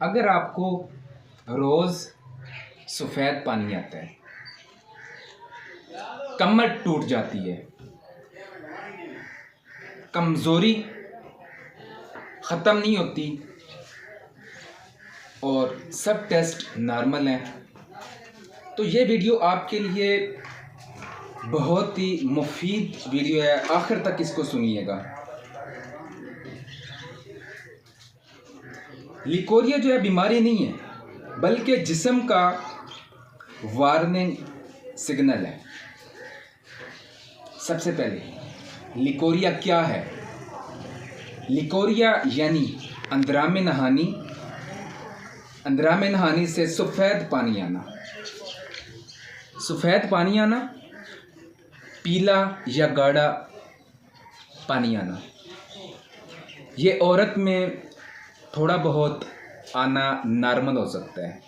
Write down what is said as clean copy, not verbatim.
अगर आपको रोज़ सफ़ेद पानी आता है, कमर टूट जाती है, कमज़ोरी ख़त्म नहीं होती और सब टेस्ट नॉर्मल हैं, तो ये वीडियो आपके लिए बहुत ही मुफीद वीडियो है। आखिर तक इसको सुनिएगा। लिकोरिया जो है बीमारी नहीं है, बल्कि जिस्म का वार्निंग सिग्नल है। सबसे पहले लिकोरिया क्या है? लिकोरिया यानी अंदरामे नहानी से सफ़ेद पानी आना। सफ़ेद पानी आना, पीला या गाढ़ा पानी आना। ये औरत में थोड़ा बहुत आना नॉर्मल हो सकता है,